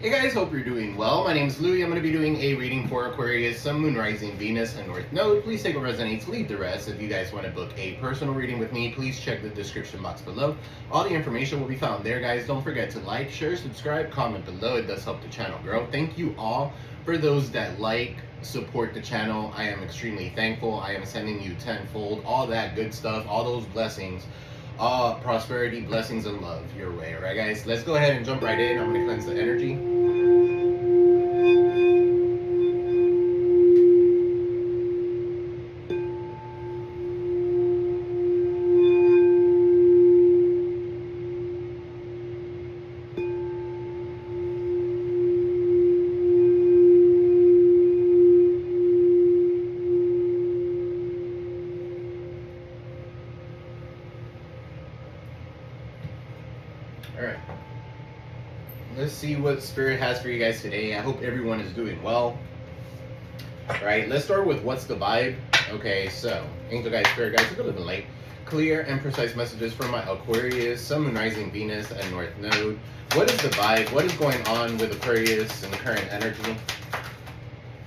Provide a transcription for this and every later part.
Hey guys, hope you're doing well. My name is Louie. I'm going to be doing a reading for Aquarius, Sun, Moon, Rising, Venus, and North Node. Please take what resonates, leave the rest. If you guys want to book a personal reading with me, please check the description box below. All the information will be found there, guys. Don't forget to like, share, subscribe, comment below. It does help the channel grow. Thank you all for those that like, support the channel. I am extremely thankful. I am sending you tenfold, all that good stuff, all those blessings. Prosperity, blessings, and love your way. Alright guys, let's go ahead and jump right in. I'm going to cleanse the energy. Alright, let's see what Spirit has for you guys today. I hope everyone is doing well. Alright, let's start with what's the vibe. Okay, so, Angel Guides, Spirit Guides, a little bit late. Clear and precise messages from my Aquarius, Sun, Moon, Rising, Venus, and North Node. What is the vibe? What is going on with Aquarius and the current energy?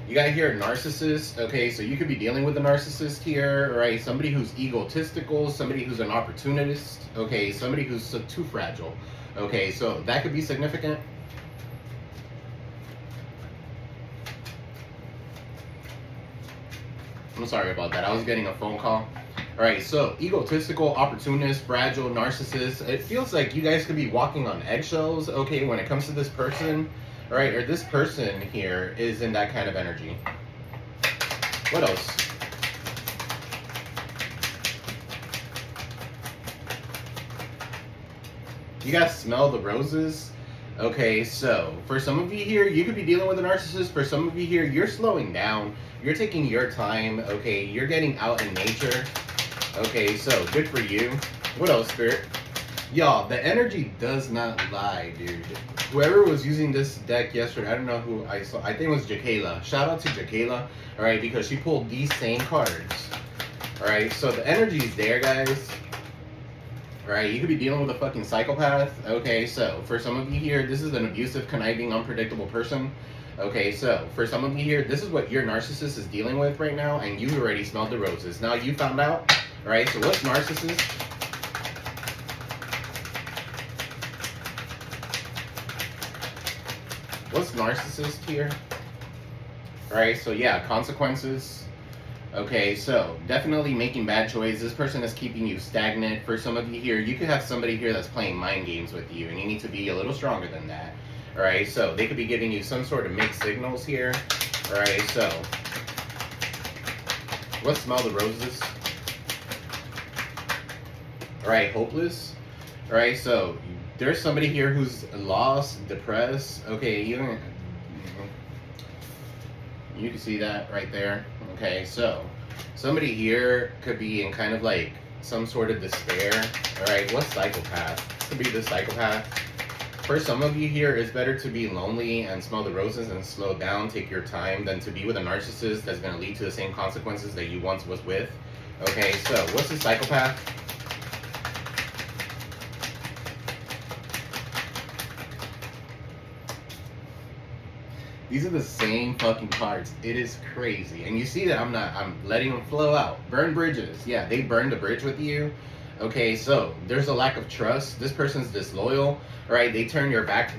You got here a narcissist. Okay, so you could be dealing with a narcissist here, right? Somebody who's egotistical, somebody who's an opportunist, okay, somebody who's too fragile. Okay, so that could be significant. I'm sorry about that. I was getting a phone call. All right, so egotistical, opportunist, fragile, narcissist. It feels like you guys could be walking on eggshells, okay, when it comes to this person. All right, or this person here is in that kind of energy. What else? You guys smell the roses? Okay, so for some of you here, you could be dealing with a narcissist. For some of you here, you're slowing down. You're taking your time. Okay, you're getting out in nature. Okay, so good for you. What else, Spirit? Y'all, the energy does not lie, dude. Whoever was using this deck yesterday, I don't know who I saw. I think it was Jakayla. Shout out to Jakayla, all right, because she pulled these same cards. All right, so the energy is there, guys. All right, you could be dealing with a fucking psychopath. Okay, so for some of you here, this is an abusive, conniving, unpredictable person. Okay, so for some of you here, this is what your narcissist is dealing with right now, and you already smelled the roses. Now you found out. All right, so what's narcissist? What's narcissist here? Alright, so yeah, consequences. Okay, so definitely making bad choices. This person is keeping you stagnant. For some of you here, you could have somebody here that's playing mind games with you, and you need to be a little stronger than that. Alright, so they could be giving you some sort of mixed signals here. Alright, so what smell the roses? Alright, hopeless. Alright, so there's somebody here who's lost, depressed. Okay, you can see that right there. Okay, so somebody here could be in kind of like some sort of despair. All right, what psychopath? Could be the psychopath. For some of you here, it's better to be lonely and smell the roses and slow down, take your time, than to be with a narcissist that's going to lead to the same consequences that you once was with. Okay, so what's the psychopath? These are the same fucking cards. It is crazy. And you see that I'm letting them flow out. Burn bridges. Yeah, they burned a bridge with you. Okay, so there's a lack of trust. This person's disloyal. All right, they turn their back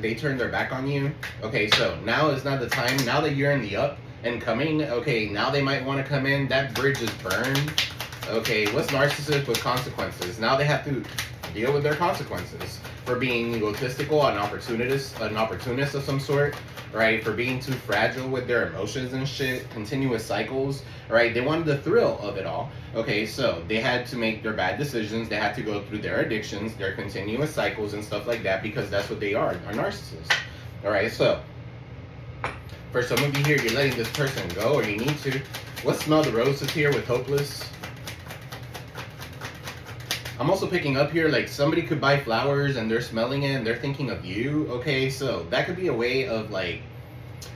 on you. Okay, so now is not the time. Now that you're in the up and coming, okay, now they might want to come in. That bridge is burned. Okay, what's narcissist with consequences? Now they have to deal with their consequences for being egotistical, an opportunist of some sort, right? For being too fragile with their emotions and shit, continuous cycles, right? They wanted the thrill of it all. Okay, so they had to make their bad decisions. They had to go through their addictions, their continuous cycles and stuff like that, because that's what they are narcissists. All right, so for some of you here, you're letting this person go, or you need to. What smell the roses here with hopeless? I'm also picking up here, like somebody could buy flowers and they're smelling it and they're thinking of you. Okay, so that could be a way of like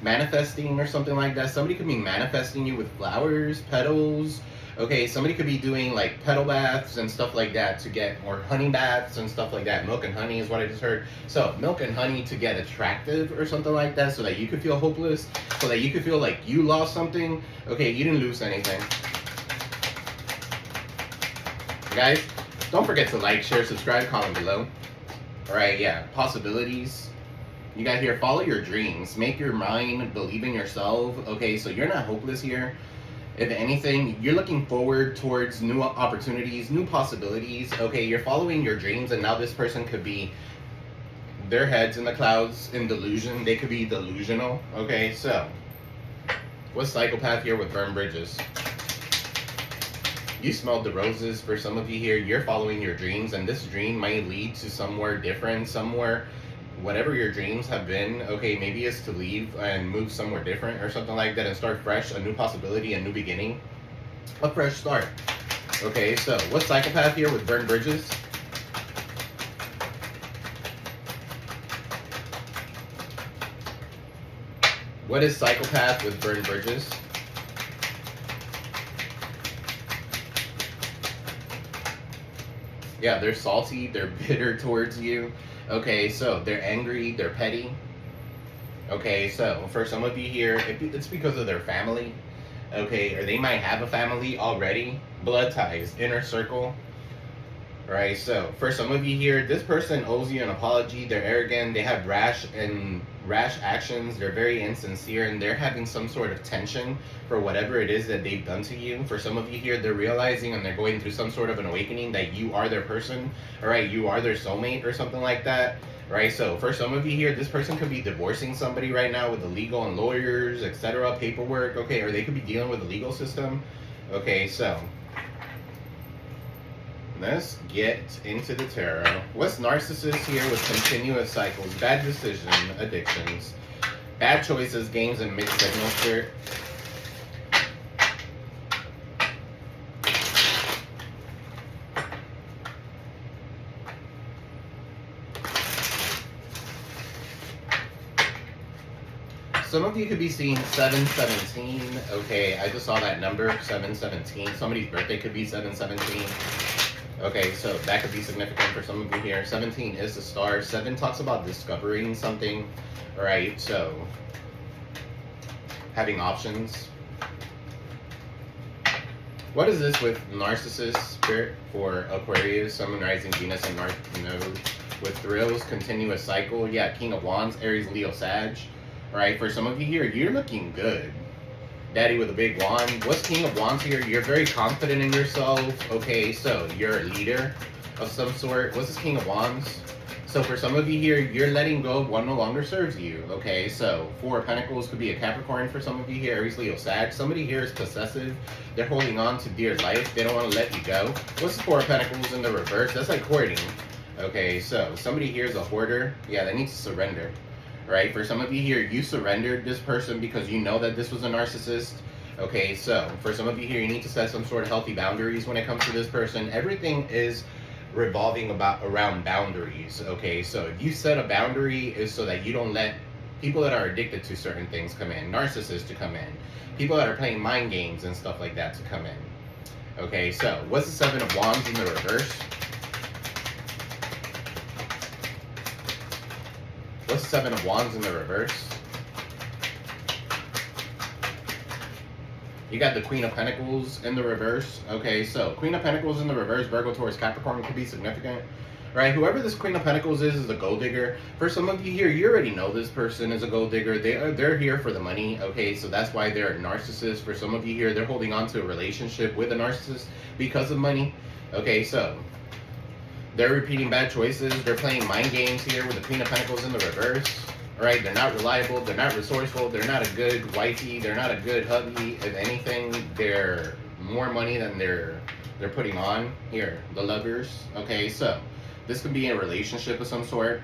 manifesting or something like that. Somebody could be manifesting you with flowers, petals, Okay, somebody could be doing like petal baths and stuff like that to get, or honey baths and stuff like that. Milk and honey is what I just heard. So milk and honey to get attractive or something like that, so that you could feel hopeless, so that you could feel like you lost something. Okay, you didn't lose anything. Guys, don't forget to like, share, subscribe, comment below. Alright, yeah, possibilities. You got here, follow your dreams. Make your mind believe in yourself. Okay, so you're not hopeless here. If anything, you're looking forward towards new opportunities, new possibilities. Okay, you're following your dreams, and now this person could be their heads in the clouds in delusion. They could be delusional. Okay, so what's psychopath here with burned bridges? You smelled the roses. For some of you here, you're following your dreams, and this dream might lead to somewhere different, somewhere, whatever your dreams have been. Okay, maybe it's to leave and move somewhere different or something like that and start fresh, a new possibility, a new beginning, a fresh start. Okay, so what's psychopath here with burned bridges? What is psychopath with burned bridges? Yeah, they're salty, they're bitter towards you. Okay, so they're angry, they're petty. Okay, so for some of you here, it's because of their family. Okay, or they might have a family already. Blood ties, inner circle. Right, so for some of you here, this person owes you an apology. They're arrogant, they have rash actions, they're very insincere, and they're having some sort of tension for whatever it is that they've done to you. For some of you here, they're realizing and they're going through some sort of an awakening that you are their person. All right, you are their soulmate or something like that. Right, so for some of you here, this person could be divorcing somebody right now with the legal and lawyers, etc., paperwork. Okay, or they could be dealing with the legal system. Okay, so let's get into the tarot. What's narcissist here with continuous cycles, bad decision, addictions, bad choices, games, and mixed signal spirit? Some of you could be seeing 717. Okay, I just saw that number, 717. Somebody's birthday could be 717. Okay, so that could be significant for some of you here. 17 is the star. 7 talks about discovering something. All right, so having options. What is this with narcissist spirit for Aquarius, Sun, Rising, Venus, and North Node? With thrills, continuous cycle. Yeah, King of Wands, Aries, Leo, Sag. All right, for some of you here, you're looking good. Daddy with a big wand. What's King of Wands here? You're very confident in yourself. Okay, so you're a leader of some sort. What's this King of Wands? So for some of you here, you're letting go of what no longer serves you. Okay, so 4 of Pentacles could be a Capricorn for some of you here. Aries, Leo, Sag. Somebody here is possessive. They're holding on to dear life. They don't want to let you go. What's the 4 of Pentacles in the reverse? That's like hoarding. Okay, so somebody here is a hoarder. Yeah, they need to surrender. Right, for some of you here, you surrendered this person because you know that this was a narcissist. Okay, so for some of you here, you need to set some sort of healthy boundaries when it comes to this person. Everything is revolving around boundaries. Okay, so if you set a boundary, is so that you don't let people that are addicted to certain things come in, narcissists to come in, people that are playing mind games and stuff like that to come in. Okay, so what's the 7 of Wands in the reverse? What's 7 of Wands in the reverse? You got the Queen of Pentacles in the reverse. Okay, so Queen of Pentacles in the reverse, Virgo, Taurus, Capricorn could be significant. Right, whoever this Queen of Pentacles is a gold digger. For some of you here, you already know this person is a gold digger. They're here for the money. Okay, so that's why they're a narcissist. For some of you here, they're holding on to a relationship with a narcissist because of money. Okay, so they're repeating bad choices. They're playing mind games here with the Queen of Pentacles in the reverse. All right, they're not reliable. They're not resourceful. They're not a good wifey. They're not a good hubby. If anything, they're more money than they're putting on. Here, the Lovers. Okay, so this could be a relationship of some sort.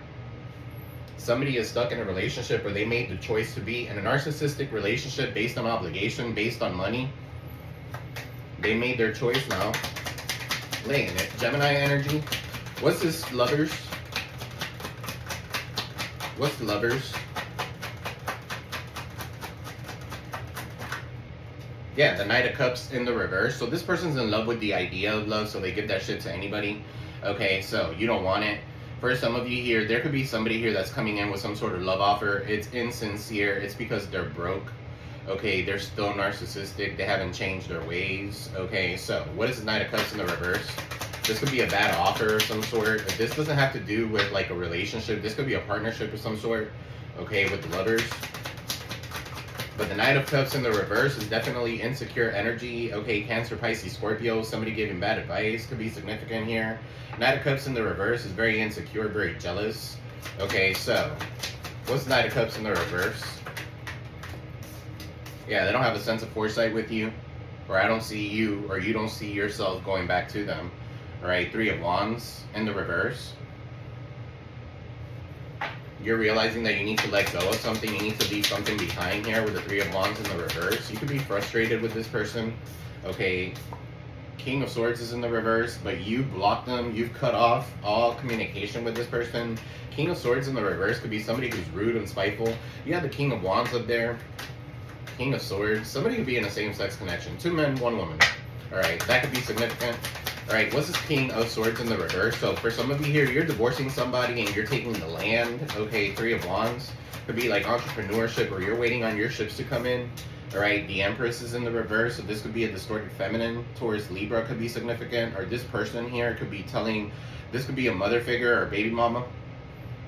Somebody is stuck in a relationship where they made the choice to be in a narcissistic relationship based on obligation, based on money. They made their choice now. Laying it. Gemini energy. What's this, Lovers? What's Lovers? Yeah, the Knight of Cups in the reverse. So this person's in love with the idea of love, so they give that shit to anybody. Okay, so you don't want it. For some of you here, there could be somebody here that's coming in with some sort of love offer. It's insincere. It's because they're broke. Okay, they're still narcissistic. They haven't changed their ways. Okay, so what is the Knight of Cups in the reverse? This could be a bad offer of some sort. This doesn't have to do with like a relationship. This could be a partnership of some sort. Okay, with the lovers. But the Knight of Cups in the reverse is definitely insecure energy. Okay, Cancer, Pisces, Scorpio. Somebody giving bad advice could be significant here. Knight of Cups in the reverse is very insecure, very jealous. Okay, so what's the Knight of Cups in the reverse? Yeah, they don't have a sense of foresight with you. Or I don't see you, or you don't see yourself going back to them. All right, Three of Wands in the reverse. You're realizing that you need to let go of something. You need to leave something behind here with the Three of Wands in the reverse. You could be frustrated with this person. Okay, King of Swords is in the reverse, but you blocked them. You've cut off all communication with this person. King of Swords in the reverse could be somebody who's rude and spiteful. You have the King of Wands up there. King of Swords. Somebody could be in a same-sex connection. 2 men, 1 woman. All right, that could be significant. All right, what's this King of Swords in the reverse? So for some of you here, you're divorcing somebody and you're taking the land. Okay, Three of Wands. Could be like entrepreneurship, or you're waiting on your ships to come in. All right, the Empress is in the reverse. So this could be a distorted feminine. Taurus, Libra could be significant. Or this person here could be telling, this could be a mother figure or baby mama.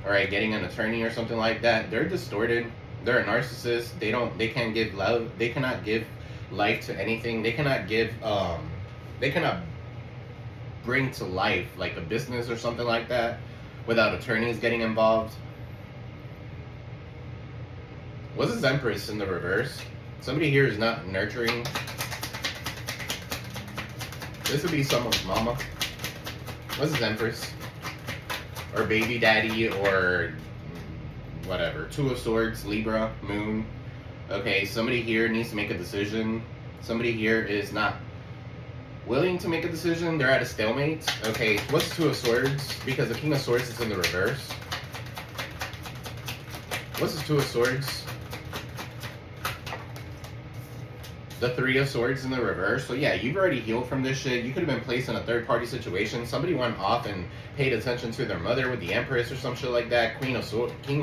All right, getting an attorney or something like that. They're distorted. They're a narcissist. They can't give love. They cannot give life to anything. They cannot give, they cannot bring to life like a business or something like that without attorneys getting involved. What's this Empress in the reverse? Somebody here is not nurturing. This would be someone's mama. What's this Empress? Or baby daddy, or whatever. Two of Swords, Libra, Moon. Okay, somebody here needs to make a decision. Somebody here is not willing to make a decision. They're at a stalemate. Okay, what's Two of Swords? Because the King of Swords is in the reverse. What's the Two of Swords? The Three of Swords in the reverse. So yeah, you've already healed from this shit. You could have been placed in a third-party situation. Somebody went off and paid attention to their mother with the Empress or some shit like that. King of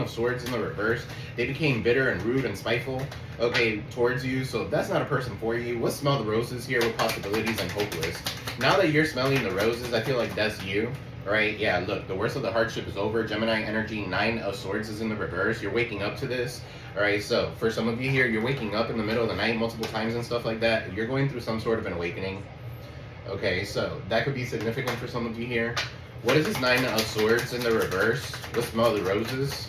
Swords in the reverse. They became bitter and rude and spiteful, okay, towards you. So that's not a person for you. Let's smell the roses here with possibilities and hopeless. Now that you're smelling the roses, I feel like that's you. Right? Yeah, look, the worst of the hardship is over. Gemini energy, 9 of Swords is in the reverse. You're waking up to this. All right, so for some of you here, you're waking up in the middle of the night multiple times and stuff like that. You're going through some sort of an awakening. Okay, so that could be significant for some of you here. What is this 9 of Swords in the reverse? Let's smell the roses.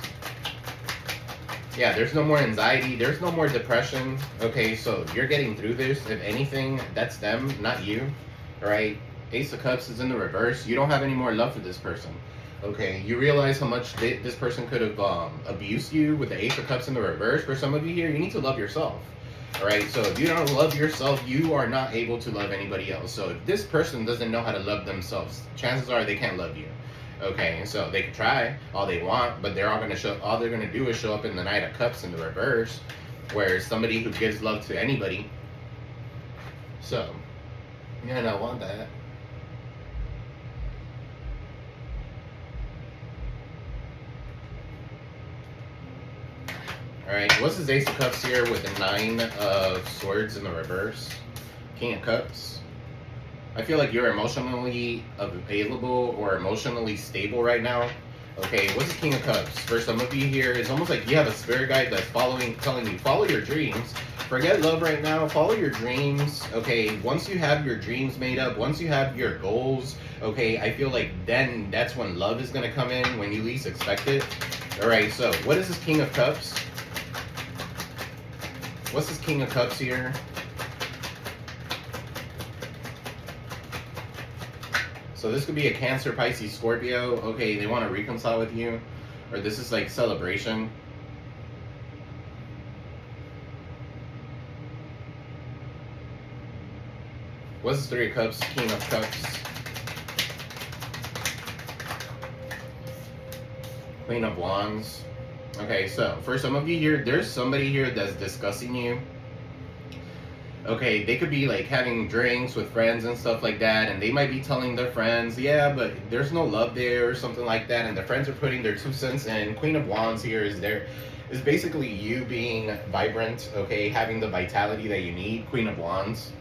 Yeah, there's no more anxiety. There's no more depression. Okay, so you're getting through this. If anything, that's them, not you. All right? Ace of Cups is in the reverse. You don't have any more love for this person. Okay, you realize how much this person could have abused you with the Ace of Cups in the reverse. For some of you here, you need to love yourself. All right, so if you don't love yourself, you are not able to love anybody else. So if this person doesn't know how to love themselves, chances are they can't love you. Okay, so they can try all they want, but they're all gonna do is show up in the Knight of Cups in the reverse, where somebody who gives love to anybody. So, yeah, I don't want that. Alright, what's this Ace of Cups here with the 9 of Swords in the reverse? King of Cups. I feel like you're emotionally available or emotionally stable right now. Okay, what's the King of Cups? For some of you here, it's almost like you have a spirit guide that's telling you, follow your dreams. Forget love right now, follow your dreams. Okay, once you have your dreams made up, once you have your goals, okay, I feel like then that's when love is gonna come in when you least expect it. Alright, so what is this King of Cups? What's this King of Cups here? So this could be a Cancer, Pisces, Scorpio. Okay, they want to reconcile with you. Or this is like celebration. What's this 3 of Cups, King of Cups? Queen of Wands. Okay, so for some of you here, there's somebody here that's discussing you. Okay, they could be like having drinks with friends and stuff like that, and they might be telling their friends, yeah, but there's no love there or something like that, and their friends are putting their 2 cents in. Queen of Wands here is basically you being vibrant, okay, having the vitality that you need. Queen of Wands.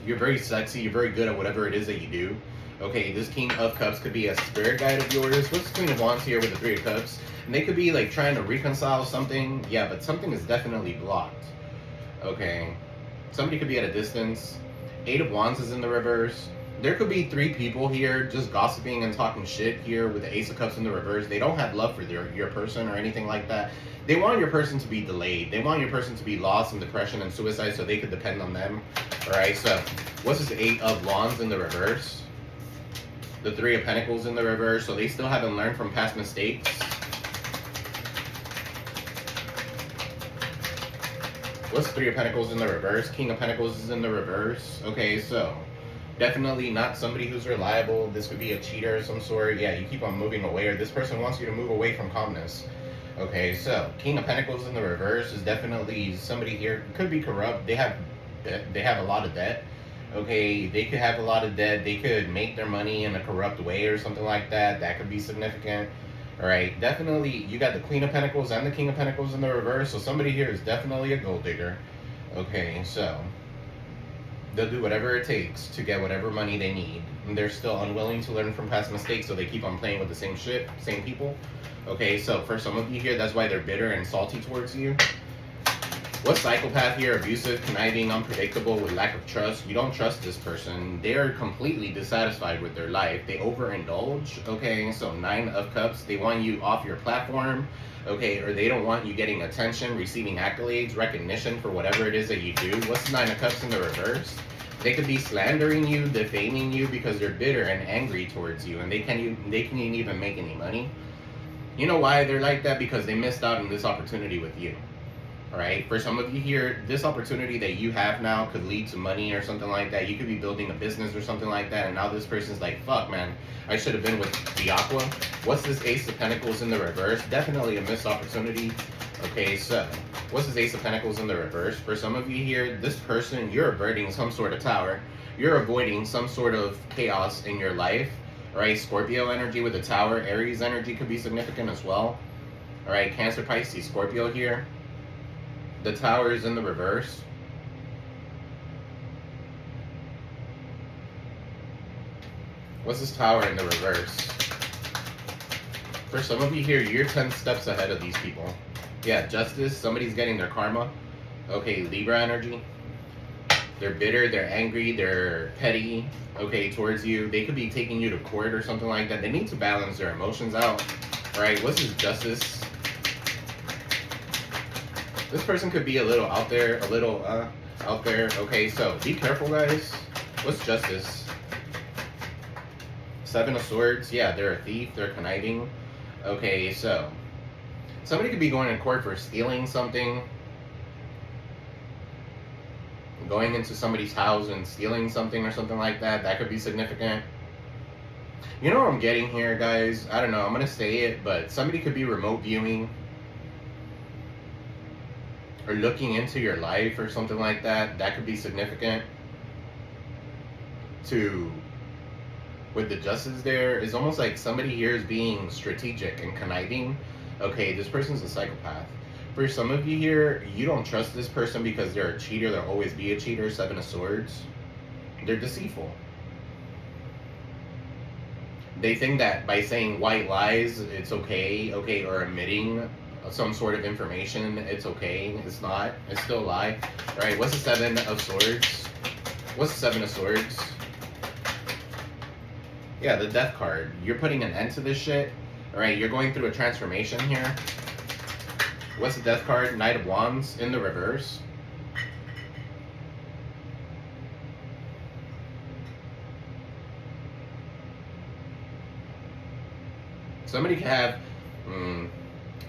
You're very sexy, you're very good at whatever it is that you do. Okay, this King of Cups could be a spirit guide of yours. What's Queen of Wands here with the Three of Cups? And they could be like trying to reconcile something. Yeah, but something is definitely blocked. Okay. Somebody could be at a distance. Eight of Wands is in the reverse. There could be 3 people here just gossiping and talking shit here with the Ace of Cups in the reverse. They don't have love for your person or anything like that. They want your person to be delayed. They want your person to be lost in depression and suicide so they could depend on them. Alright, so what's this 8 of Wands in the reverse? The 3 of Pentacles in the reverse. So they still haven't learned from past mistakes. What's 3 of Pentacles in the reverse? King of Pentacles is in the reverse. Okay, so definitely not somebody who's reliable. This could be a cheater of some sort. Yeah, you keep on moving away, or this person wants you to move away from calmness. Okay, so King of Pentacles in the reverse is definitely somebody here. Could be corrupt. They have a lot of debt. Okay, they could have a lot of debt. They could make their money in a corrupt way or something like that. That could be significant. All right, definitely you got the Queen of Pentacles and the King of Pentacles in the reverse, so somebody here is definitely a gold digger. Okay, so they'll do whatever it takes to get whatever money they need, and they're still unwilling to learn from past mistakes, so they keep on playing with the same shit, same people. Okay, so for some of you here, that's why they're bitter and salty towards you. What psychopath here? Abusive, conniving, unpredictable, with lack of trust. You don't trust this person. They are completely dissatisfied with their life. They overindulge. Okay, so 9 of Cups. They want you off your platform. Okay, or they don't want you getting attention, receiving accolades, recognition for whatever it is that you do. What's 9 of Cups in the reverse? They could be slandering you, defaming you because they're bitter and angry towards you, and they can't even make any money. You know why they're like that? Because they missed out on this opportunity with you. Alright, for some of you here, this opportunity that you have now could lead to money or something like that. You could be building a business or something like that, and now this person's like, fuck man, I should have been with the Aqua. What's this Ace of Pentacles in the reverse? Definitely a missed opportunity. Okay, so what's this Ace of Pentacles in the reverse? For some of you here, this person, you're averting some sort of tower. You're avoiding some sort of chaos in your life. Alright, Scorpio energy with the tower. Aries energy could be significant as well. Alright, Cancer, Pisces, Scorpio here. The tower is in the reverse. What's this tower in the reverse? For some of you here, you're 10 steps ahead of these people. Yeah, Justice, somebody's getting their karma. Okay, Libra energy. They're bitter, they're angry, they're petty, okay, towards you. They could be taking you to court or something like that. They need to balance their emotions out. Right, what's this Justice? This person could be a little out there, out there. Okay, so be careful, guys. What's Justice? 7 of Swords. Yeah, they're a thief. They're conniving. Okay, so somebody could be going to court for stealing something. Going into somebody's house and stealing something or something like that. That could be significant. You know what I'm getting here, guys? I don't know. I'm going to say it, but somebody could be remote viewing or looking into your life or something like that. That could be significant. With the Justice there, it's almost like somebody here is being strategic and conniving. Okay, this person's a psychopath. For some of you here, you don't trust this person because they're a cheater. They'll always be a cheater. 7 of Swords. They're deceitful. They think that by saying white lies, it's okay, or omitting some sort of information, it's okay. It's not. It's still a lie. Alright, what's the 7 of Swords? What's the 7 of Swords? Yeah, the Death card. You're putting an end to this shit. Alright, you're going through a transformation here. What's the Death card? Knight of Wands in the reverse. Somebody could have...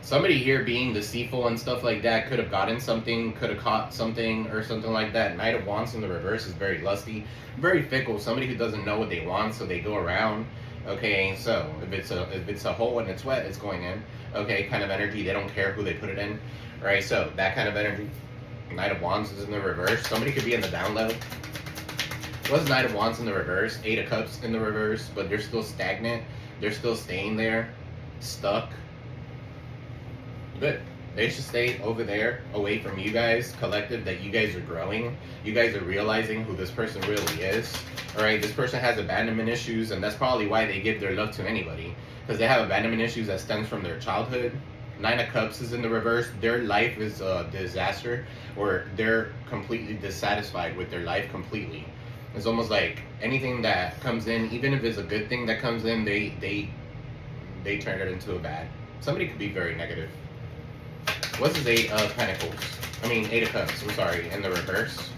somebody here being deceitful and stuff like that could have gotten something, could have caught something or something like that. Knight of Wands in the reverse is very lusty, very fickle. Somebody who doesn't know what they want, so they go around. Okay, so if it's a hole and it's wet, it's going in. Okay, kind of energy. They don't care who they put it in. All right, so that kind of energy. Knight of Wands is in the reverse. Somebody could be in the down low. What's Knight of Wands in the reverse? Eight of Cups in the reverse, but they're still stagnant. They're still staying there, stuck. Good. They should stay over there, away from you guys, collective, that you guys are growing. You guys are realizing who this person really is. Alright, this person has abandonment issues, and that's probably why they give their love to anybody. Because they have abandonment issues that stems from their childhood. Nine of Cups is in the reverse. Their life is a disaster, or they're completely dissatisfied with their life completely. It's almost like anything that comes in, even if it's a good thing that comes in, they turn it into a bad. Somebody could be very negative. What's his Eight of Pentacles? I mean, Eight of Cups, I'm sorry, in the reverse.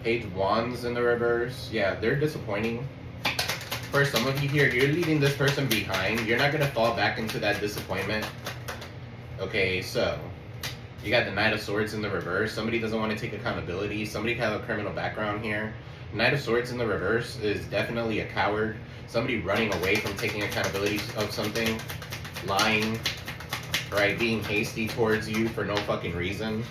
Page of Wands in the reverse. Yeah, they're disappointing. For some of you here, you're leaving this person behind. You're not going to fall back into that disappointment. Okay, so you got the Knight of Swords in the reverse. Somebody doesn't want to take accountability. Somebody has a criminal background here. Knight of Swords in the reverse is definitely a coward. Somebody running away from taking accountability of something. Lying. Right? Being hasty towards you for no fucking reason.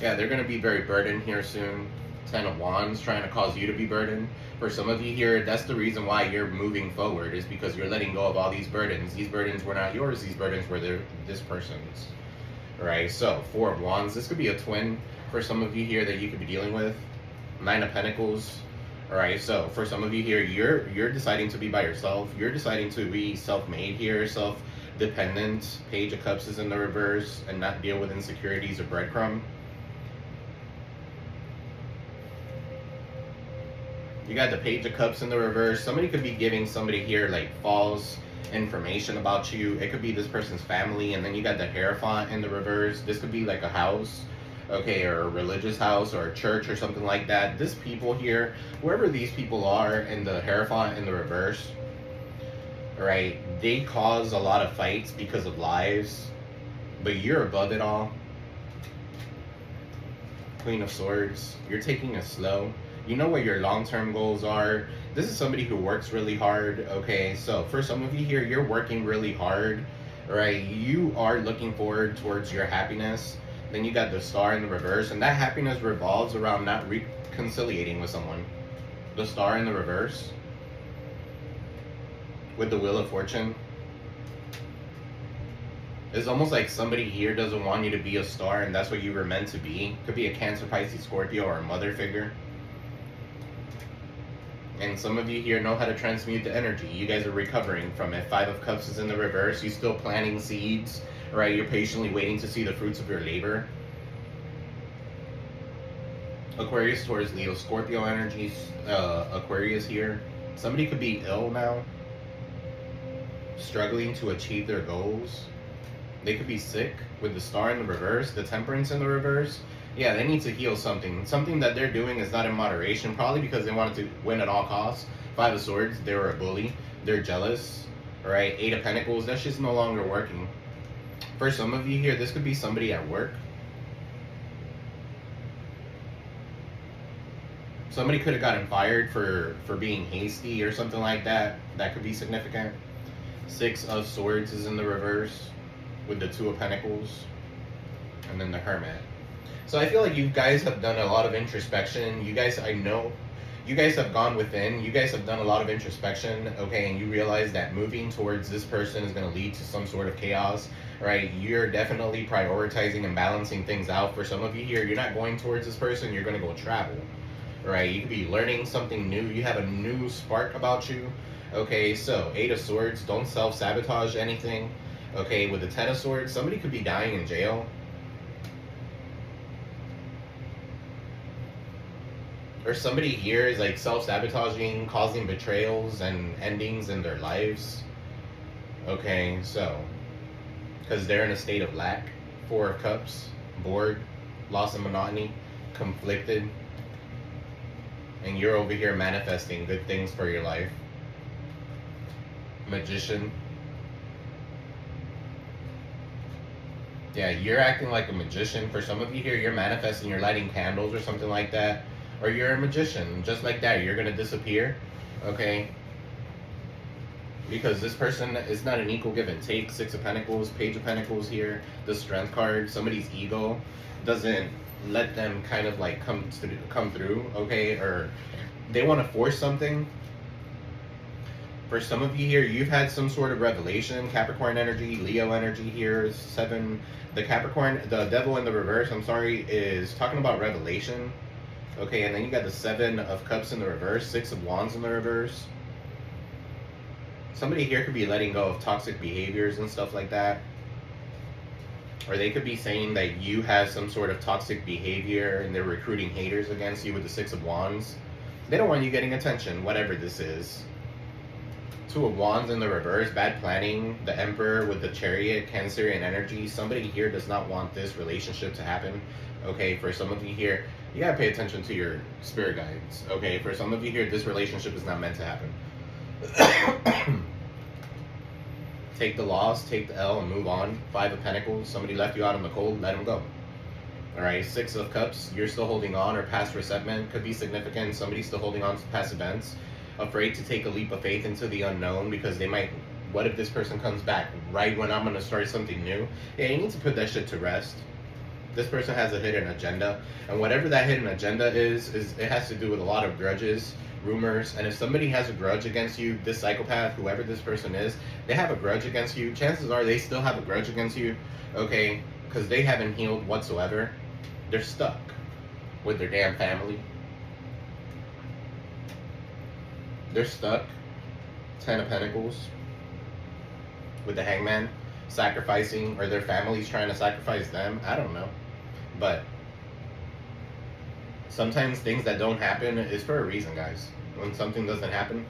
Yeah, they're going to be very burdened here soon. Ten of Wands trying to cause you to be burdened. For some of you here, that's the reason why you're moving forward, is because you're letting go of all these burdens. These burdens were not yours. These burdens were this person's. Right, so Four of Wands. This could be a twin for some of you here that you could be dealing with. Nine of Pentacles. All right, so for some of you here, you're deciding to be by yourself. You're deciding to be self-made here, self-dependent. Page of Cups is in the reverse, and not deal with insecurities or breadcrumb. You got the Page of Cups in the reverse. Somebody could be giving somebody here like false information about you. It could be this person's family. And then you got the Hierophant in the reverse. This could be like a house, okay, or a religious house or a church or something like that. This people here, wherever these people are in the Hierophant in the reverse, right, they cause a lot of fights because of lies, but you're above it all. Queen of Swords. You're taking it slow. You know what your long-term goals are. This is somebody who works really hard, okay? So for some of you here, you're working really hard, right? You are looking forward towards your happiness. Then you got the Star in the reverse, and that happiness revolves around not reconciliating with someone. The Star in the reverse with the Wheel of Fortune. It's almost like somebody here doesn't want you to be a star, and that's what you were meant to be. Could be a Cancer, Pisces, Scorpio, or a mother figure. And some of you here know how to transmute the energy. You guys are recovering from it. Five of Cups is in the reverse. You're still planting seeds, right? You're patiently waiting to see the fruits of your labor. Aquarius, Taurus, Leo, Scorpio energies. Aquarius here. Somebody could be ill now, struggling to achieve their goals. They could be sick with the Star in the reverse, the Temperance in the reverse. Yeah, they need to heal something. Something that they're doing is not in moderation, probably because they wanted to win at all costs. Five of Swords, they were a bully. They're jealous, right? Eight of Pentacles, that's just no longer working. For some of you here, this could be somebody at work. Somebody could have gotten fired for being hasty or something like that. That could be significant. Six of Swords is in the reverse with the Two of Pentacles. And then the Hermit. So I feel like you guys have done a lot of introspection. You guys, I know, you guys have gone within. You guys have done a lot of introspection, okay? And you realize that moving towards this person is going to lead to some sort of chaos, right? You're definitely prioritizing and balancing things out. For some of you here, you're not going towards this person. You're going to go travel, right? You could be learning something new. You have a new spark about you, okay? So Eight of Swords, don't self-sabotage anything, okay? With the Ten of Swords, somebody could be dying in jail. Or somebody here is like self-sabotaging, causing betrayals and endings in their lives. Okay, so, because they're in a state of lack. Four of Cups, bored, loss of monotony, conflicted. And you're over here manifesting good things for your life. Magician. Yeah, you're acting like a magician. For some of you here, you're manifesting, you're lighting candles or something like that. Or you're a magician, just like that. You're going to disappear, okay? Because this person is not an equal give and take. Six of Pentacles, Page of Pentacles here, the Strength card. Somebody's ego doesn't let them kind of like come through, okay? Or they want to force something. For some of you here, you've had some sort of revelation. Capricorn energy, Leo energy here. 7. The Capricorn, the Devil in the reverse, I'm sorry, is talking about revelation. Okay, and then you got the 7 of Cups in the reverse, 6 of Wands in the reverse. Somebody here could be letting go of toxic behaviors and stuff like that. Or they could be saying that you have some sort of toxic behavior and they're recruiting haters against you with the 6 of Wands. They don't want you getting attention, whatever this is. 2 of Wands in the reverse, bad planning. The Emperor with the Chariot, Cancerian energy. Somebody here does not want this relationship to happen. Okay, for some of you here, you gotta pay attention to your spirit guides. Okay, for some of you here, this relationship is not meant to happen. Take the loss, take the L, and move on. 5 of Pentacles, somebody left you out in the cold, let them go. Alright, 6 of Cups, you're still holding on, or past resentment could be significant. Somebody's still holding on to past events. Afraid to take a leap of faith into the unknown because they might, what if this person comes back right when I'm going to start something new? Yeah, you need to put that shit to rest. This person has a hidden agenda, and whatever that hidden agenda is it has to do with a lot of grudges, rumors, and if somebody has a grudge against you, this psychopath, whoever this person is, they have a grudge against you. Chances are they still have a grudge against you, okay, because they haven't healed whatsoever. They're stuck with their damn family. They're stuck. 10 of Pentacles with the Hangman, sacrificing, or their family's trying to sacrifice them. I don't know. But sometimes things that don't happen is for a reason, guys. When something doesn't happen,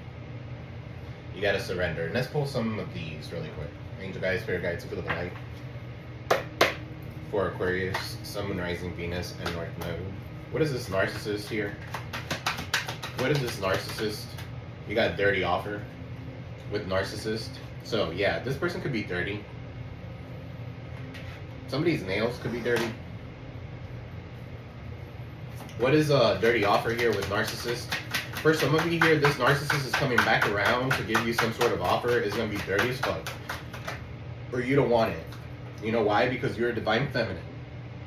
you gotta surrender. And let's pull some of these really quick. Angel guides, spirit guides, look at the light. For Aquarius, Sun, Moon, Rising, Venus, and North Node. What is this narcissist here? What is this narcissist? You got a dirty offer with narcissist. So yeah, this person could be dirty. Somebody's nails could be dirty. What is a dirty offer here with narcissist? For some of you here, this narcissist is coming back around to give you some sort of offer. It's going to be dirty as fuck. Or you don't want it. You know why? Because you're a divine feminine.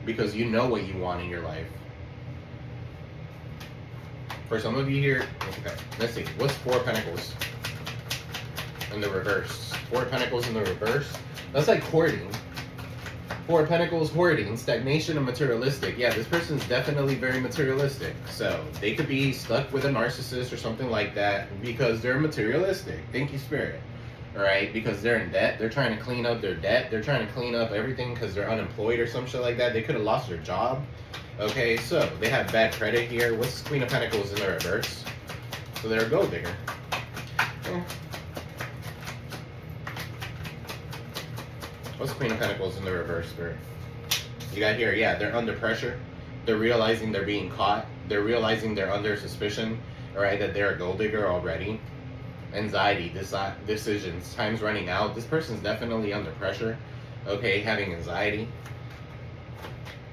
Because you know what you want in your life. For some of you here, okay, let's see. What's 4 of Pentacles in the reverse? 4 of Pentacles in the reverse. That's like hoarding. 4 of Pentacles, hoarding, stagnation, and materialistic. Yeah, this person's definitely very materialistic. So they could be stuck with a narcissist or something like that because they're materialistic. Thank you, Spirit. All right, because they're in debt. They're trying to clean up their debt. They're trying to clean up everything because they're unemployed or some shit like that. They could have lost their job. Okay, so they have bad credit here. What's Queen of Pentacles in the reverse? So they're a gold digger. Yeah. What's Queen of Pentacles in the reverse, Spirit? You got here, yeah, they're under pressure. They're realizing they're being caught. They're realizing they're under suspicion, all right, that they're a gold digger already. Anxiety, decisions, time's running out. This person's definitely under pressure, okay, having anxiety.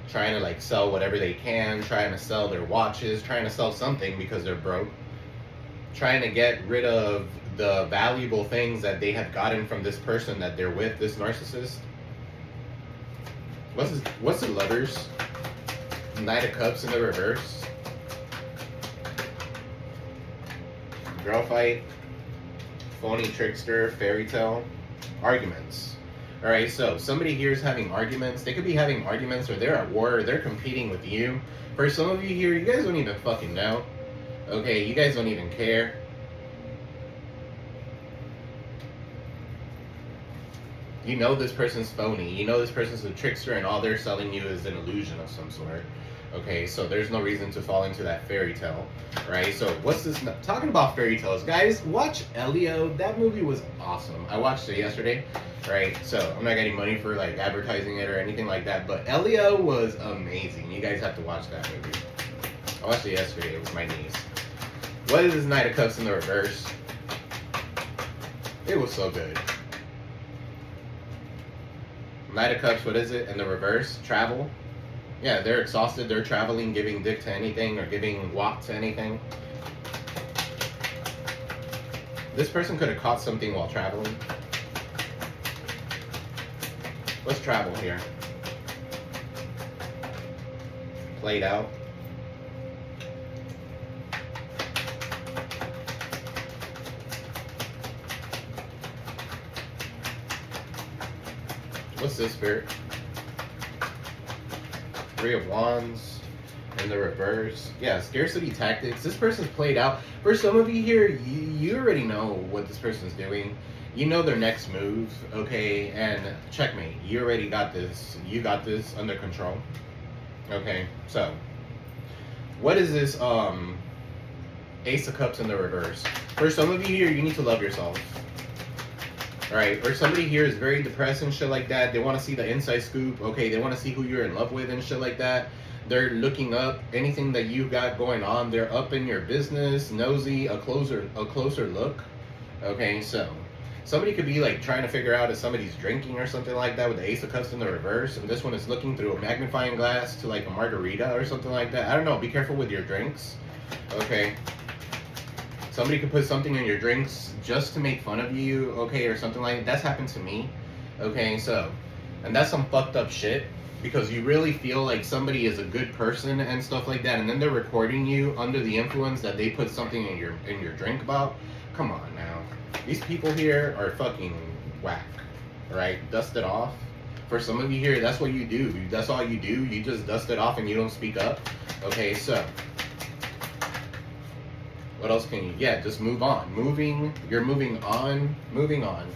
Trying to like sell whatever they can, trying to sell their watches, trying to sell something because they're broke. Trying to get rid of the valuable things that they have gotten from this person that they're with, this narcissist. What's the Lovers? Knight of Cups in the reverse. Girl fight. Phony trickster, fairy tale. Arguments. Alright, so somebody here is having arguments. They could be having arguments or they're at war or they're competing with you. For some of you here, you guys don't even fucking know. Okay, you guys don't even care. You know this person's phony. You know this person's a trickster and all they're selling you is an illusion of some sort. Okay, so there's no reason to fall into that fairy tale, right? So what's this? Talking about fairy tales, guys, watch Elio. That movie was awesome. I watched it yesterday, right? So I'm not getting money for like advertising it or anything like that, but Elio was amazing. You guys have to watch that movie. I watched it yesterday with my niece. What is this Knight of Cups in the reverse? It was so good. Knight of Cups, what is it? In the reverse, travel. Yeah, they're exhausted, they're traveling, giving dick to anything or giving wop to anything. This person could have caught something while traveling. Let's travel here. Played out. What's this, Spirit? Three of Wands in the reverse. Yeah, scarcity tactics. This person's played out. For some of you here, you already know what this person's doing. You know their next move, okay? And checkmate. You already got this. You got this under control. Okay, so what is this Ace of Cups in the reverse? For some of you here, you need to love yourself. Alright, or somebody here is very depressed and shit like that. They want to see the inside scoop, okay? They want to see who you're in love with and shit like that. They're looking up anything that you got going on. They're up in your business, nosy, a closer look. Okay, so somebody could be like trying to figure out if somebody's drinking or something like that with the Ace of Cups in the reverse, and this one is looking through a magnifying glass to like a margarita or something like that. I don't know. Be careful with your drinks. Okay. Somebody could put something in your drinks just to make fun of you, okay, or something like that. That's happened to me, okay, so, and that's some fucked up shit, because you really feel like somebody is a good person and stuff like that, and then they're recording you under the influence that they put something in your drink about. Come on now. These people here are fucking whack, right? Dust it off. For some of you here, that's what you do. That's all you do. You just dust it off and you don't speak up, okay, so. What else can you? Yeah, just move on. You're moving on.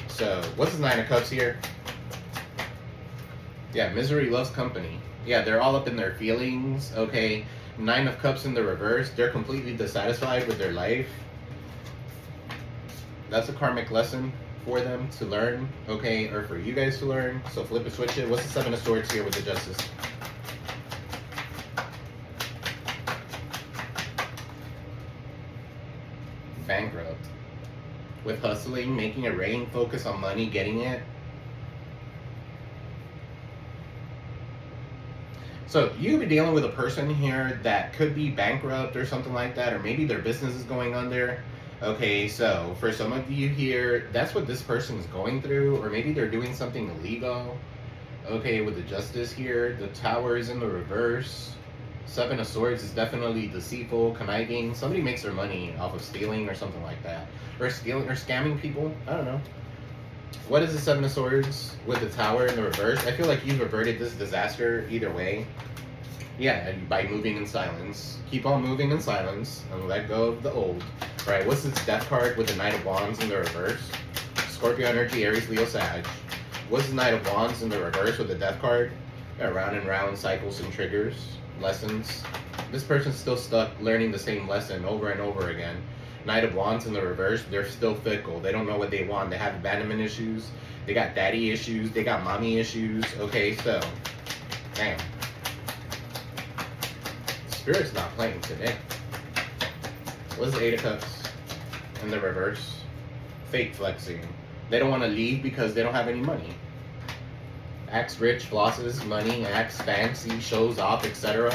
So, what's the Nine of Cups here? Yeah, misery loves company. Yeah, they're all up in their feelings, okay? Nine of Cups in the reverse. They're completely dissatisfied with their life. That's a karmic lesson for them to learn, okay? Or for you guys to learn. So, flip it, switch it. What's the Seven of Swords here with the Justice? Bankrupt. With hustling, making it rain, focus on money, getting it. So you could be dealing with a person here that could be bankrupt or something like that, or maybe their business is going under. Okay, so for some of you here, that's what this person is going through, or maybe they're doing something illegal. Okay, with the Justice here, the Tower is in the reverse. Seven of Swords is definitely deceitful, conniving. Somebody makes their money off of stealing or something like that. Or stealing or scamming people. I don't know. What is the Seven of Swords with the Tower in the reverse? I feel like you've averted this disaster either way. Yeah, by moving in silence. Keep on moving in silence and let go of the old. Alright, what's this Death card with the Knight of Wands in the reverse? Scorpio energy, Aries, Leo, Sag. What's the Knight of Wands in the reverse with the Death card? Yeah, round and round cycles and triggers. Lessons. This person's still stuck learning the same lesson over and over again. Knight of Wands in the reverse, they're still fickle. They don't know what they want. They have abandonment issues. They got daddy issues. They got mommy issues. Okay, so, damn. Spirit's not playing today. What's the Eight of Cups in the reverse? Fake flexing. They don't want to leave because they don't have any money. Acts rich, flosses money, acts fancy, shows off, etc.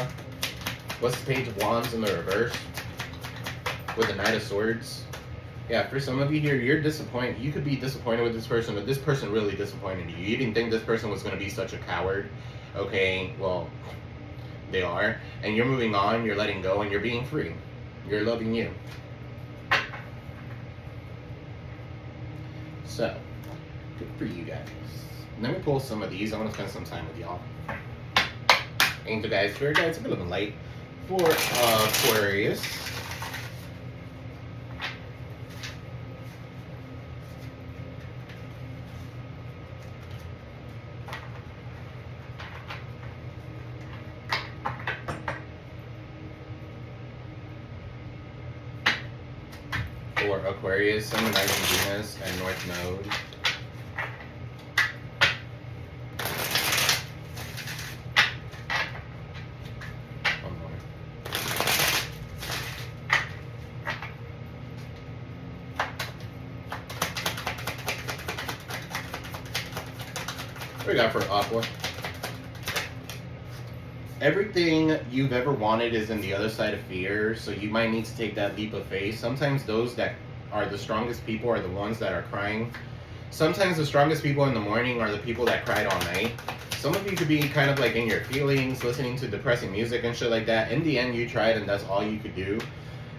What's the Page of Wands in the reverse? With the Knight of Swords. Yeah, for some of you here, you're disappointed. You could be disappointed with this person, but this person really disappointed you. You didn't think this person was going to be such a coward. Okay, well, they are. And you're moving on, you're letting go, and you're being free. You're loving you. So, good for you guys. Let me pull some of these. I want to spend some time with y'all. Angel guys, Spirit guides, a bit of a light for Aquarius. For Aquarius, Sun, Rising, Venus, and North Node. What do we got for Aqua? Everything you've ever wanted is in the other side of fear, so you might need to take that leap of faith. Sometimes those that are the strongest people are the ones that are crying. Sometimes the strongest people in the morning are the people that cried all night. Some of you could be kind of like in your feelings, listening to depressing music and shit like that. In the end, you tried and that's all you could do,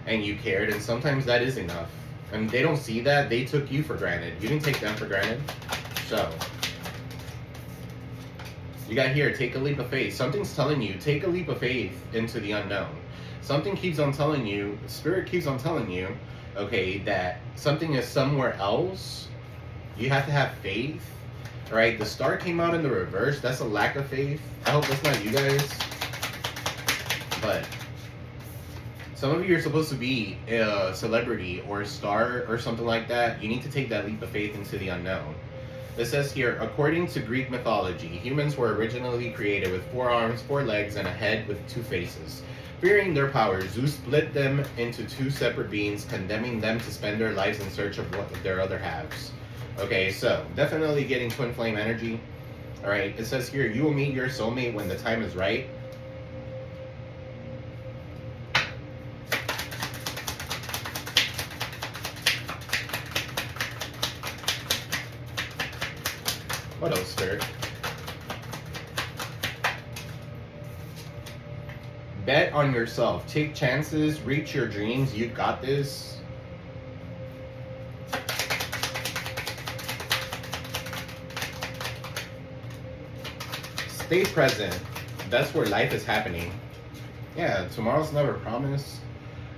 and you cared, and sometimes that is enough. And they don't see that. They took you for granted. You didn't take them for granted. So, you got here, take a leap of faith. Something's telling you, take a leap of faith into the unknown. Something keeps on telling you, Spirit keeps on telling you, okay, that something is somewhere else. You have to have faith. Alright, the star came out in the reverse. That's a lack of faith. I hope that's not you guys. But some of you are supposed to be a celebrity or a star or something like that. You need to take that leap of faith into the unknown. It says here, according to Greek mythology, humans were originally created with 4 arms, 4 legs, and a head with 2 faces. Fearing their power, Zeus split them into 2 separate beings, condemning them to spend their lives in search of what their other halves. Okay, so definitely getting twin flame energy. All right, it says here, you will meet your soulmate when the time is right. What else, Spirit? Bet on yourself. Take chances. Reach your dreams. You got this. Stay present. That's where life is happening. Yeah, tomorrow's never promised.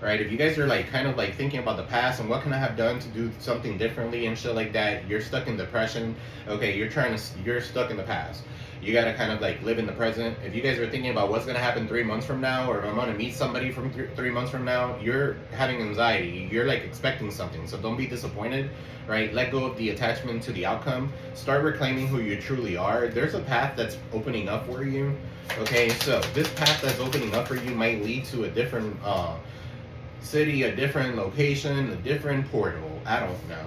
Right? If you guys are like kind of like thinking about the past and what can I have done to do something differently and shit like that, you're stuck in depression. Okay, you're stuck in the past. You gotta kind of like live in the present. If you guys are thinking about what's gonna happen 3 months from now, or if I'm gonna meet somebody from 3 months from now, you're having anxiety. You're like expecting something. So don't be disappointed, right? Let go of the attachment to the outcome. Start reclaiming who you truly are. There's a path that's opening up for you. Okay, so this path that's opening up for you might lead to a different city, a different location, a different portal. I don't know.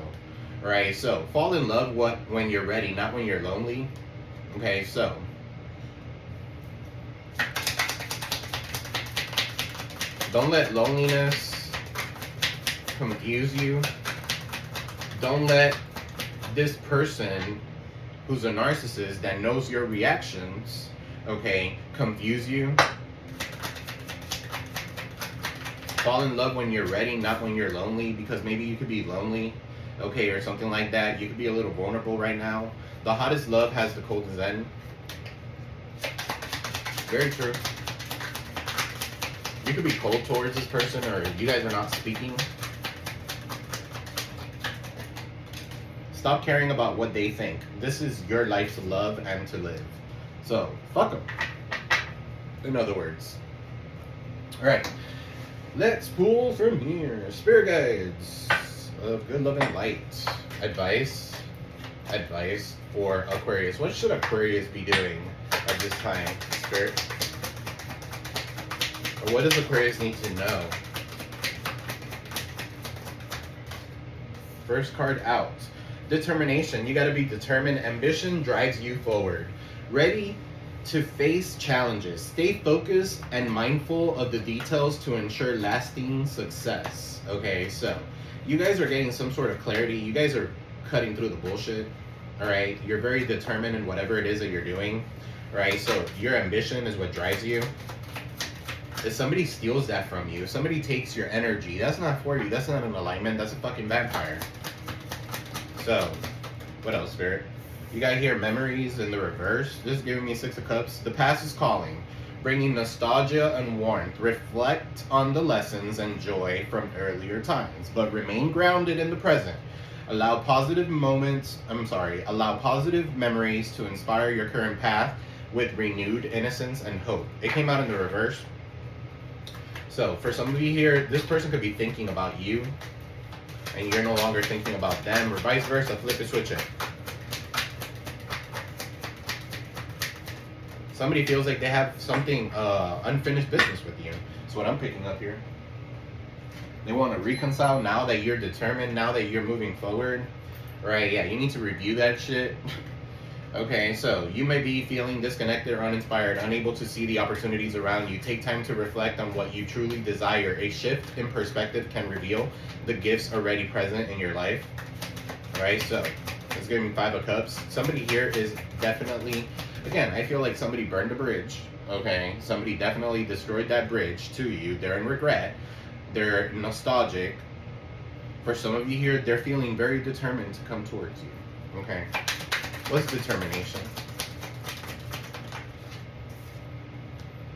Right? So fall in love when you're ready, not when you're lonely. Okay, so don't let loneliness confuse you. Don't let this person who's a narcissist that knows your reactions, okay, confuse you. Fall in love when you're ready, not when you're lonely, because maybe you could be lonely, okay, or something like that. You could be a little vulnerable right now. The hottest love has the coldest end. Very true. You could be cold towards this person, or you guys are not speaking. Stop caring about what they think. This is your life to love and to live. So, fuck them. In other words. Alright. Let's pull from here. Spirit guides of good love and light. Advice for Aquarius. What should Aquarius be doing at this time, Spirit? Or what does Aquarius need to know? First card out. Determination. You got to be determined. Ambition drives you forward. Ready to face challenges. Stay focused and mindful of the details to ensure lasting success. Okay, so you guys are getting some sort of clarity. You guys are cutting through the bullshit. All right, you're very determined in whatever it is that you're doing. Right, so your ambition is what drives you. If somebody steals that from you, if somebody takes your energy, that's not for you. That's not an alignment. That's a fucking vampire. So, what else, Spirit? You got here memories in the reverse. This is giving me 6 of Cups. The past is calling, bringing nostalgia and warmth. Reflect on the lessons and joy from earlier times, but remain grounded in the present. Allow positive memories to inspire your current path with renewed innocence and hope. It came out in the reverse. So for some of you here, this person could be thinking about you, and you're no longer thinking about them, or vice versa. Flip it, switch it. Somebody feels like they have something unfinished business with you. That's what I'm picking up here. They want to reconcile now that you're determined, now that you're moving forward. Right, yeah, you need to review that shit. Okay, so you may be feeling disconnected or uninspired, unable to see the opportunities around you. Take time to reflect on what you truly desire. A shift in perspective can reveal the gifts already present in your life. All right, so it's giving me 5 of Cups. Somebody here is definitely, again, I feel like somebody burned a bridge. Okay, somebody definitely destroyed that bridge to you. They're in regret. They're nostalgic. For some of you here, they're feeling very determined to come towards you. Okay. What's determination?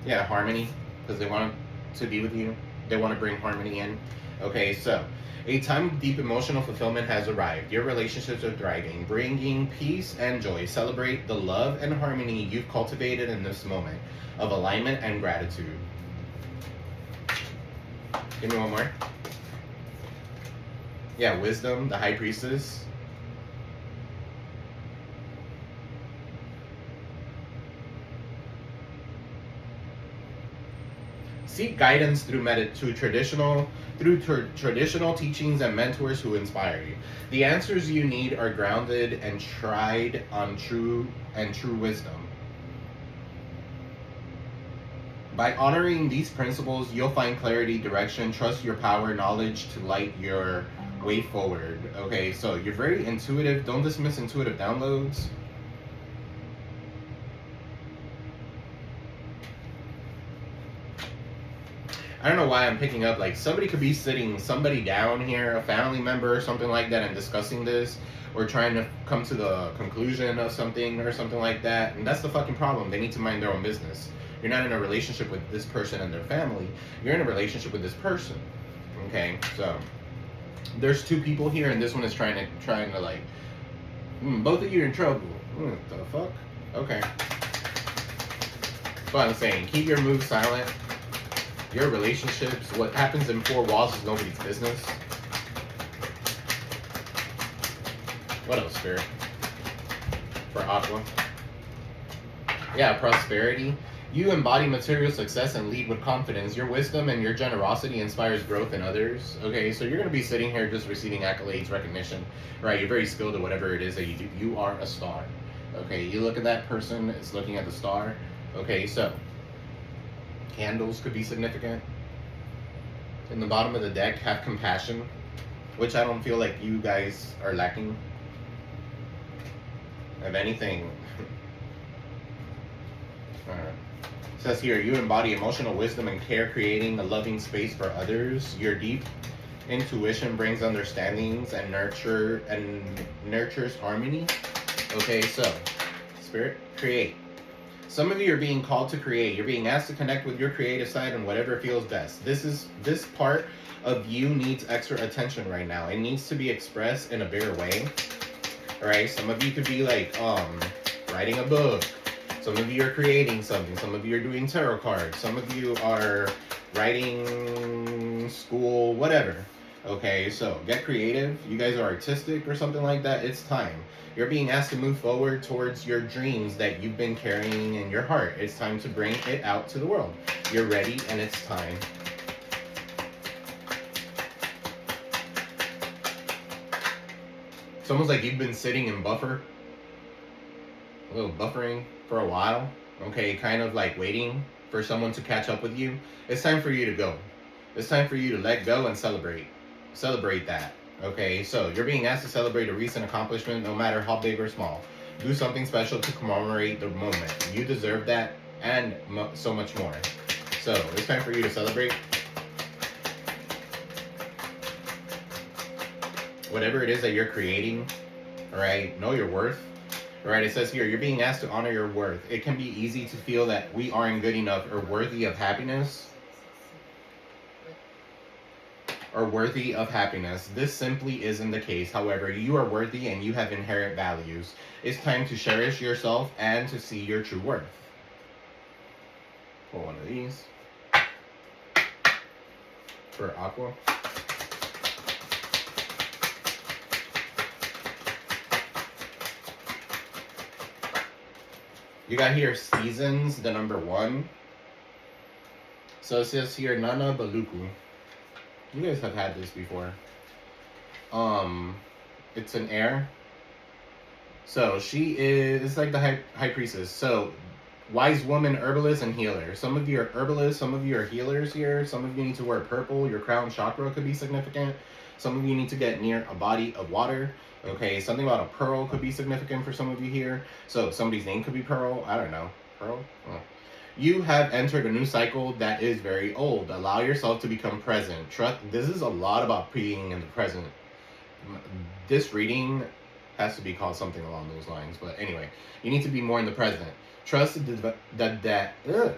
Yeah, harmony, because they want to be with you. They want to bring harmony in. Okay, so a time of deep emotional fulfillment has arrived. Your relationships are thriving, bringing peace and joy. Celebrate the love and harmony you've cultivated in this moment of alignment and gratitude. Give me one more. Yeah, wisdom, the high priestess. Seek guidance through traditional teachings and mentors who inspire you. The answers you need are grounded and tried on true wisdom. By honoring these principles, you'll find clarity, direction, trust your power, knowledge to light your way forward. Okay, so you're very intuitive. Don't dismiss intuitive downloads. I don't know why I'm picking up, like, somebody could be sitting somebody down here, a family member or something like that, and discussing this, or trying to come to the conclusion of something or something like that. And that's the fucking problem. They need to mind their own business. You're not in a relationship with this person and their family. You're in a relationship with this person. Okay, so there's 2 people here, and this one is trying to like, both of you are in trouble. What the fuck? Okay. That's what I'm saying. Keep your moves silent. Your relationships, what happens in 4 walls is nobody's business. What else, Spirit? For Aqua. Yeah, prosperity. You embody material success and lead with confidence. Your wisdom and your generosity inspires growth in others. Okay, so you're going to be sitting here just receiving accolades, recognition, right? You're very skilled at whatever it is that you do. You are a star. Okay, you look at that person, it's looking at the star. Okay, so candles could be significant. In the bottom of the deck, have compassion, which I don't feel like you guys are lacking. If anything, it says here, you embody emotional wisdom and care, creating a loving space for others. Your deep intuition brings understandings and nurtures harmony. Okay, so Spirit, create. Some of you are being called to create. You're being asked to connect with your creative side and whatever feels best. This part of you needs extra attention right now. It needs to be expressed in a bigger way. All right. Some of you could be like writing a book. Some of you are creating something. Some of you are doing tarot cards. Some of you are writing school, whatever. Okay, so get creative. You guys are artistic or something like that. It's time. You're being asked to move forward towards your dreams that you've been carrying in your heart. It's time to bring it out to the world. You're ready and it's time. It's almost like you've been sitting in a little buffering for a while. Okay, kind of like waiting for someone to catch up with you. It's time for you to go. It's time for you to let go and celebrate. Celebrate that. Okay, so you're being asked to celebrate a recent accomplishment, no matter how big or small. Do something special to commemorate the moment. You deserve that and so much more. So it's time for you to celebrate. Whatever it is that you're creating, all right, know your worth. All right, it says here, you're being asked to honor your worth. It can be easy to feel that we aren't good enough or worthy of happiness. This simply isn't the case. However, you are worthy and you have inherent values. It's time to cherish yourself and to see your true worth. Pull one of these. For Aqua. You got here seasons, the number 1. So it says here, Nana Baluku. You guys have had this before. It's an air So she is like the high priestess. So wise woman, herbalist, and healer. Some of you are herbalists, some of you are healers here. Some of you need to wear purple. Your crown chakra could be significant. Some of you need to get near a body of water. Okay, something about a pearl could be significant for some of you here. So somebody's name could be Pearl. I don't know. Pearl? Oh. You have entered a new cycle that is very old. Allow yourself to become present. Trust. This is a lot about being in the present. This reading has to be called something along those lines. But anyway, you need to be more in the present. Trust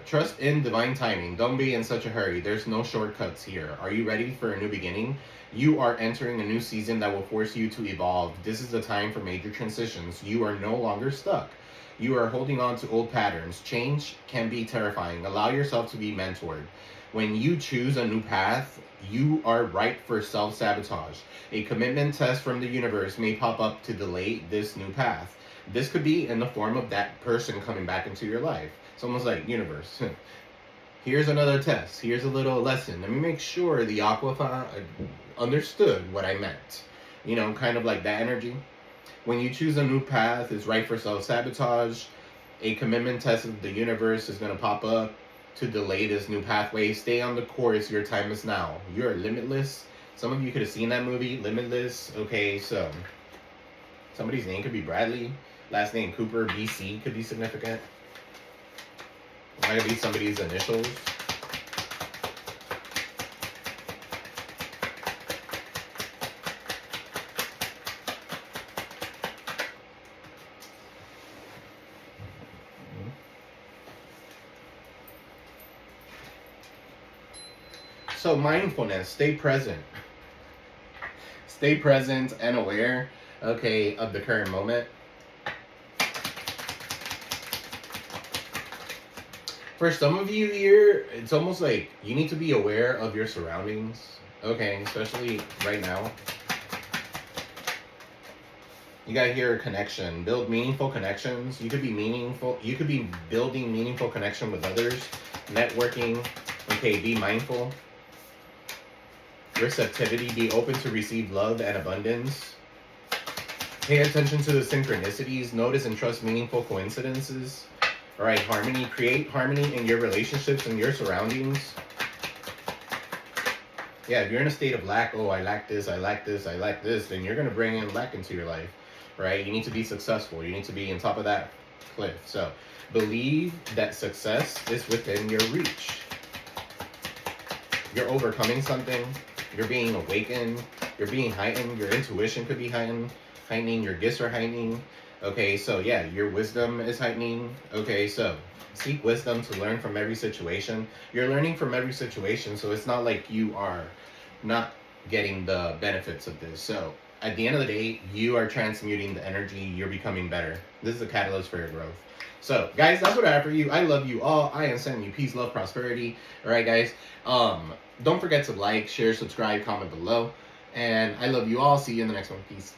trust in divine timing. Don't be in such a hurry. There's no shortcuts here. Are you ready for a new beginning? You are entering a new season that will force you to evolve. This is the time for major transitions. You are no longer stuck. You are holding on to old patterns. Change can be terrifying. Allow yourself to be mentored. When you choose a new path, you are ripe for self-sabotage. A commitment test from the universe may pop up to delay this new path. This could be in the form of that person coming back into your life. It's almost like, universe, here's another test. Here's a little lesson. Let me make sure the Aquafa understood what I meant. You know, kind of like that energy. When you choose a new path, it's right for self-sabotage. A commitment test of the universe is going to pop up to delay this new pathway. Stay on the course. Your time is now. You're limitless. Some of you could have seen that movie, Limitless. Okay, so somebody's name could be Bradley. Last name Cooper, BC could be significant. It might be somebody's initials. So mindfulness, stay present. Stay present and aware, okay, of the current moment. For some of you here, it's almost like you need to be aware of your surroundings, okay, especially right now. You got here connection, build meaningful connections. You could be meaningful, you could be building meaningful connection with others, networking, okay, be mindful. Receptivity, be open to receive love and abundance. Pay attention to the synchronicities, notice and trust meaningful coincidences. All right, harmony, create harmony in your relationships and your surroundings. Yeah, if you're in a state of lack, oh, I lack this, I lack this, I lack this, then you're going to bring in lack into your life, right? You need to be successful. You need to be on top of that cliff. So believe that success is within your reach. You're overcoming something. You're being awakened. You're being heightened. Your intuition could be heightening. Your gifts are heightening. Okay, so yeah, your wisdom is heightening. Okay, so seek wisdom to learn from every situation. You're learning from every situation, so it's not like you are not getting the benefits of this. So at the end of the day, you are transmuting the energy. You're becoming better. This is a catalyst for your growth. So guys, that's what I have for you. I love you all. I am sending you peace, love, prosperity. All right, guys. Don't forget to like, share, subscribe, comment below. And I love you all. See you in the next one. Peace.